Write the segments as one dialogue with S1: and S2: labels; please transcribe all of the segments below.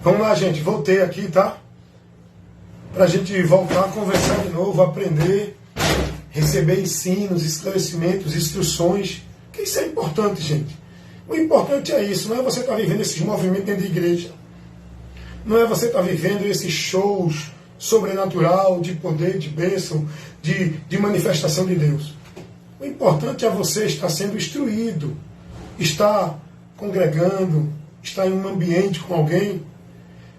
S1: Vamos lá, gente, voltei aqui, tá? Pra gente voltar a conversar de novo, aprender, receber ensinos, esclarecimentos, instruções, que isso é importante, gente. O importante é isso, não é você estar vivendo esses movimentos dentro da igreja. Não é você estar vivendo esses shows sobrenatural, de poder, de bênção, de manifestação de Deus. O importante é você estar sendo instruído, estar congregando, estar em um ambiente com alguém,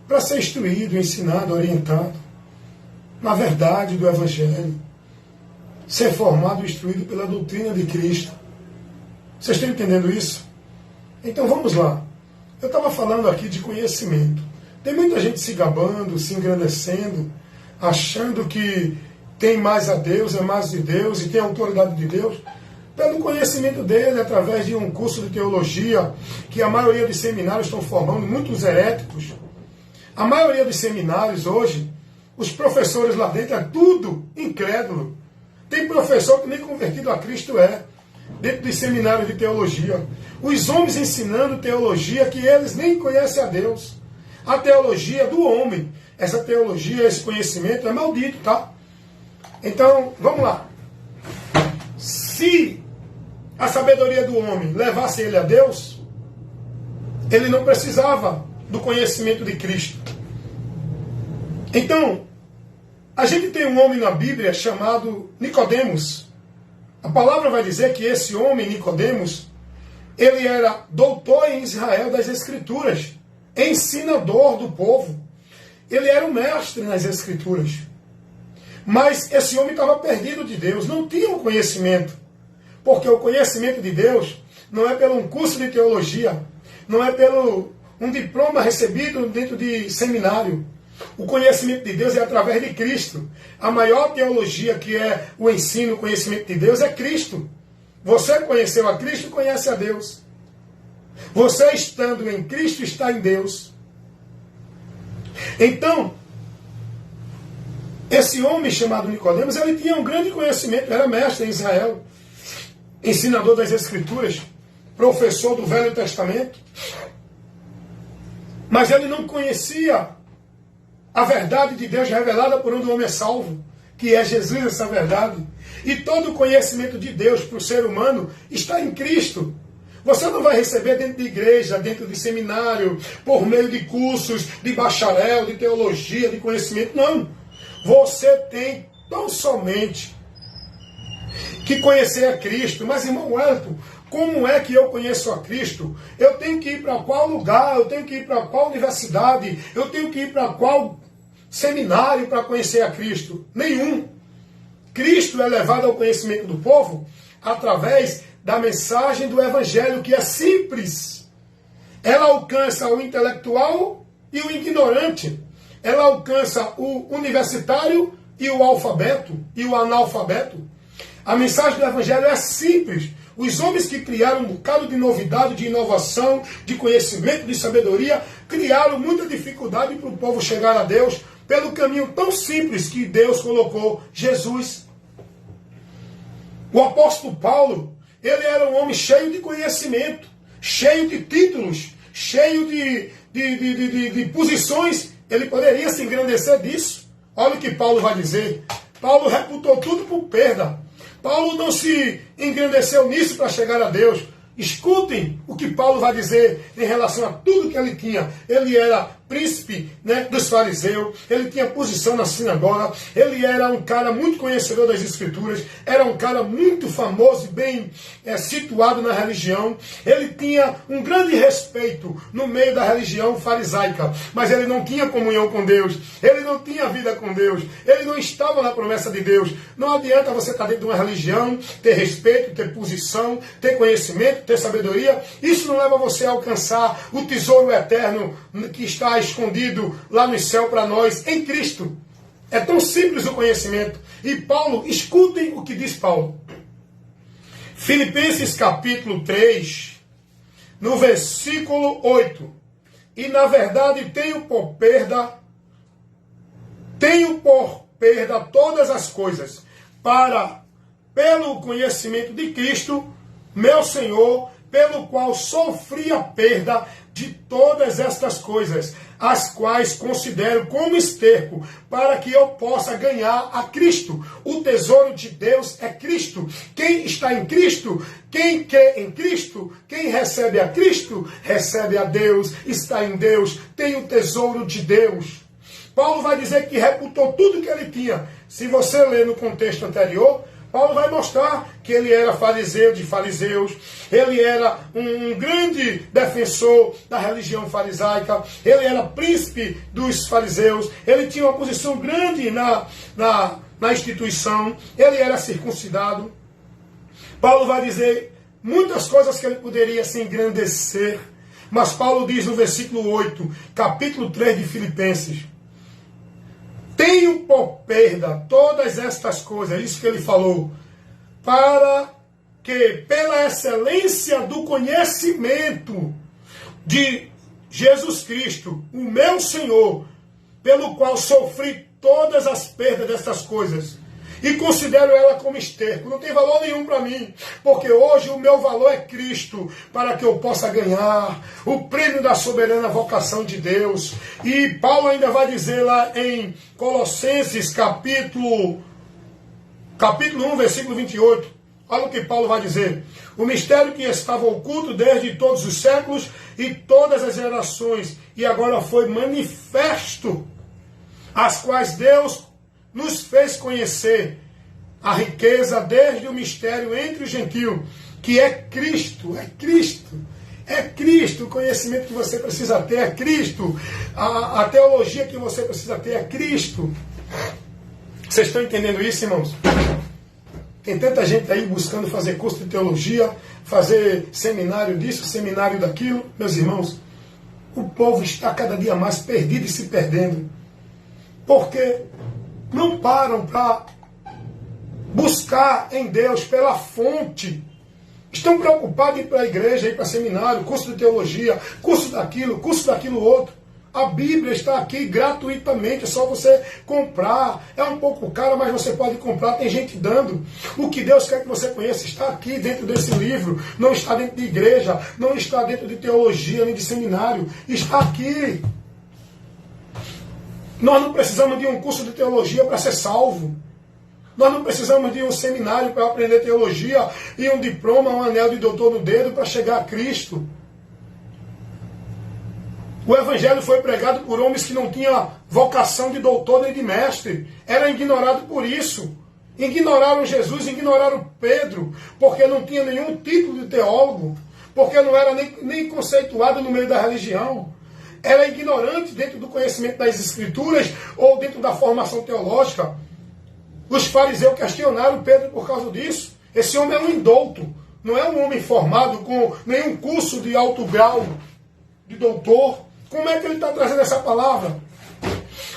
S1: para ser instruído, ensinado, orientado na verdade do Evangelho, ser formado e instruído pela doutrina de Cristo. Vocês estão entendendo isso? Então vamos lá. Eu estava falando aqui de conhecimento. Tem muita gente se gabando, se engrandecendo, achando que tem mais a Deus, é mais de Deus e tem a autoridade de Deus, pelo conhecimento dele, através de um curso de teologia, que a maioria dos seminários estão formando, muitos heréticos. A maioria dos seminários hoje, os professores lá dentro é tudo incrédulo. Tem professor que nem convertido a Cristo é, dentro dos seminários de teologia. Os homens ensinando teologia que eles nem conhecem a Deus. A teologia do homem. Essa teologia, esse conhecimento é maldito, tá? Então, vamos lá. Se a sabedoria do homem levasse ele a Deus, ele não precisava do conhecimento de Cristo. Então, a gente tem um homem na Bíblia chamado Nicodemos. A palavra vai dizer que esse homem, Nicodemos, ele era doutor em Israel das Escrituras, ensinador do povo. Ele era um mestre nas Escrituras. Mas esse homem estava perdido de Deus, não tinha o conhecimento. Porque o conhecimento de Deus não é pelo um curso de teologia, não é pelo um diploma recebido dentro de seminário. O conhecimento de Deus é através de Cristo. A maior teologia que é o ensino, o conhecimento de Deus é Cristo. Você conheceu a Cristo, conhece a Deus. Você estando em Cristo, está em Deus. Então, esse homem chamado Nicodemos, ele tinha um grande conhecimento, era mestre em Israel, ensinador das Escrituras, professor do Velho Testamento. Mas ele não conhecia a verdade de Deus revelada por onde o homem é salvo, que é Jesus, essa verdade. E todo o conhecimento de Deus para o ser humano está em Cristo. Você não vai receber dentro de igreja, dentro de seminário, por meio de cursos de bacharel, de teologia, de conhecimento. Não. Você tem tão somente que conhecer a Cristo. Mas, irmão Wellington, como é que eu conheço a Cristo? Eu tenho que ir para qual lugar? Eu tenho que ir para qual universidade? Eu tenho que ir para qual seminário para conhecer a Cristo? Nenhum. Cristo é levado ao conhecimento do povo através da mensagem do Evangelho, que é simples. Ela alcança o intelectual e o ignorante. Ela alcança o universitário e o alfabeto e o analfabeto. A mensagem do Evangelho é simples. Os homens que criaram um bocado de novidade, de inovação, de conhecimento, de sabedoria, criaram muita dificuldade para o povo chegar a Deus pelo caminho tão simples que Deus colocou, Jesus. O apóstolo Paulo, ele era um homem cheio de conhecimento, cheio de títulos, cheio de posições. Ele poderia se engrandecer disso. Olha o que Paulo vai dizer. Paulo reputou tudo por perda. Paulo não se engrandeceu nisso para chegar a Deus. Escutem o que Paulo vai dizer em relação a tudo que ele tinha. Ele era príncipe, né, dos fariseus, ele tinha posição na sinagoga, ele era um cara muito conhecedor das Escrituras, era um cara muito famoso e bem situado na religião. Ele tinha um grande respeito no meio da religião farisaica, mas ele não tinha comunhão com Deus, ele não tinha vida com Deus, ele não estava na promessa de Deus. Não adianta você estar dentro de uma religião, ter respeito, ter posição, ter conhecimento, ter sabedoria. Isso não leva você a alcançar o tesouro eterno que está escondido lá no céu para nós, em Cristo. É tão simples o conhecimento. E Paulo, escutem o que diz Paulo. Filipenses capítulo 3, no versículo 8. E na verdade tenho por perda todas as coisas, pelo conhecimento de Cristo, meu Senhor, pelo qual sofri a perda, de todas estas coisas, as quais considero como esterco, para que eu possa ganhar a Cristo. O tesouro de Deus é Cristo. Quem está em Cristo, quem crê em Cristo, quem recebe a Cristo, recebe a Deus, está em Deus, tem o tesouro de Deus. Paulo vai dizer que reputou tudo que ele tinha. Se você ler no contexto anterior, Paulo vai mostrar que ele era fariseu de fariseus, ele era um grande defensor da religião farisaica, ele era príncipe dos fariseus, ele tinha uma posição grande na instituição, ele era circuncidado. Paulo vai dizer muitas coisas que ele poderia se engrandecer, mas Paulo diz no versículo 8, capítulo 3 de Filipenses: tenho por perda todas estas coisas, isso que ele falou, para que pela excelência do conhecimento de Jesus Cristo, o meu Senhor, pelo qual sofri todas as perdas destas coisas, e considero ela como esterco. Não tem valor nenhum para mim, porque hoje o meu valor é Cristo, para que eu possa ganhar o prêmio da soberana vocação de Deus. E Paulo ainda vai dizer lá em Colossenses capítulo 1, versículo 28, olha o que Paulo vai dizer: o mistério que estava oculto desde todos os séculos e todas as gerações, e agora foi manifesto, as quais Deus nos fez conhecer a riqueza desde o mistério entre os gentios, que é Cristo, é Cristo. É Cristo o conhecimento que você precisa ter, é Cristo. A teologia que você precisa ter é Cristo. Vocês estão entendendo isso, irmãos? Tem tanta gente aí buscando fazer curso de teologia, fazer seminário disso, seminário daquilo. Meus irmãos, o povo está cada dia mais perdido e se perdendo. Porque não param para buscar em Deus pela fonte. Estão preocupados em ir para a igreja, ir para seminário, curso de teologia, curso daquilo outro. A Bíblia está aqui gratuitamente, é só você comprar. É um pouco caro, mas você pode comprar, tem gente dando. O que Deus quer que você conheça está aqui dentro desse livro. Não está dentro de igreja, não está dentro de teologia, nem de seminário. Está aqui. Nós não precisamos de um curso de teologia para ser salvo. Nós não precisamos de um seminário para aprender teologia e um diploma, um anel de doutor no dedo para chegar a Cristo. O Evangelho foi pregado por homens que não tinham vocação de doutor nem de mestre. Era ignorado por isso. Ignoraram Jesus, ignoraram Pedro, porque não tinha nenhum título de teólogo, porque não era nem conceituado no meio da religião. Era ignorante dentro do conhecimento das Escrituras ou dentro da formação teológica. Os fariseus questionaram Pedro por causa disso. Esse homem é um indouto, não é um homem formado com nenhum curso de alto grau de doutor. Como é que ele está trazendo essa palavra?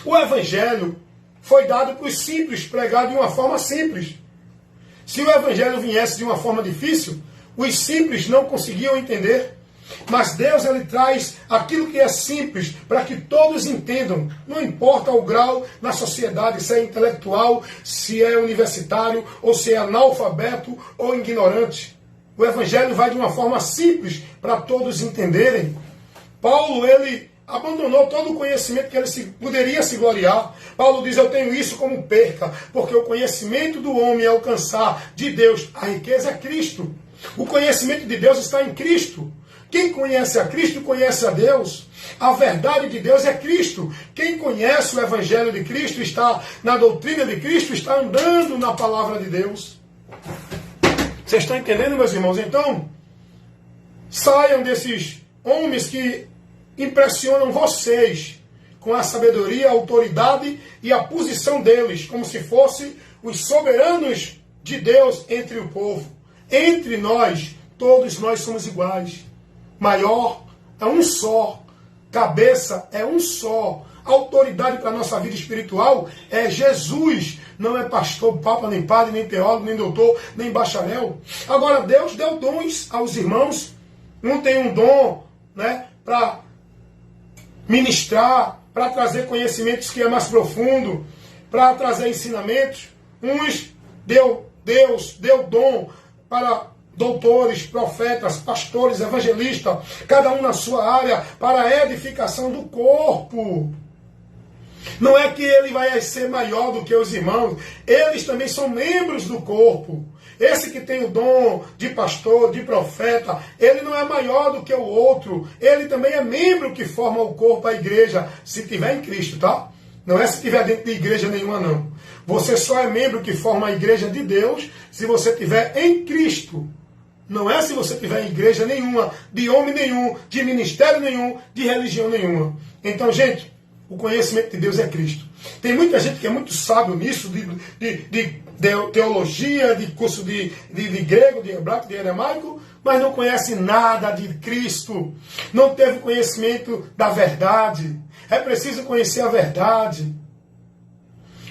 S1: O Evangelho foi dado para os simples, pregado de uma forma simples. Se o Evangelho viesse de uma forma difícil, os simples não conseguiam entender. Mas Deus, ele traz aquilo que é simples para que todos entendam. Não importa o grau na sociedade, se é intelectual, se é universitário, ou se é analfabeto ou ignorante. O Evangelho vai de uma forma simples para todos entenderem. Paulo, ele abandonou todo o conhecimento que ele poderia se gloriar. Paulo diz: eu tenho isso como perca, porque o conhecimento do homem é alcançar de Deus. A riqueza é Cristo. O conhecimento de Deus está em Cristo. Quem conhece a Cristo, conhece a Deus. A verdade de Deus é Cristo. Quem conhece o Evangelho de Cristo, está na doutrina de Cristo, está andando na palavra de Deus. Vocês estão entendendo, meus irmãos? Então, saiam desses homens que impressionam vocês com a sabedoria, a autoridade e a posição deles, como se fossem os soberanos de Deus entre o povo. Entre nós, todos nós somos iguais. Maior é um só, cabeça é um só, autoridade para a nossa vida espiritual é Jesus, não é pastor, papa, nem padre, nem teólogo, nem doutor, nem bacharel. Agora, Deus deu dons aos irmãos. Um tem um dom, né, para ministrar, para trazer conhecimentos que é mais profundo, para trazer ensinamentos. Uns Deus deu dom para doutores, profetas, pastores, evangelistas, cada um na sua área, para a edificação do corpo. Não é que ele vai ser maior do que os irmãos, eles também são membros do corpo. Esse que tem o dom de pastor, de profeta, ele não é maior do que o outro, ele também é membro que forma o corpo, a igreja, se tiver em Cristo, tá? Não é se tiver dentro de igreja nenhuma, não. Você só é membro que forma a igreja de Deus se você tiver em Cristo. Não é se você tiver em igreja nenhuma, de homem nenhum, de ministério nenhum, de religião nenhuma. Então, gente, o conhecimento de Deus é Cristo. Tem muita gente que é muito sábio nisso, de teologia, de curso de grego, de hebraico, de aramaico, mas não conhece nada de Cristo. Não teve conhecimento da verdade. É preciso conhecer a verdade.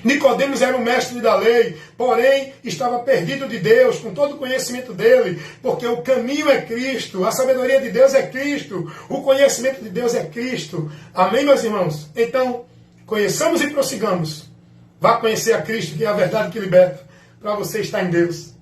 S1: Nicodemos era um mestre da lei, porém estava perdido de Deus, com todo o conhecimento dele, porque o caminho é Cristo, a sabedoria de Deus é Cristo, o conhecimento de Deus é Cristo. Amém, meus irmãos? Então, conheçamos e prossigamos. Vá conhecer a Cristo, que é a verdade que liberta, para você estar em Deus.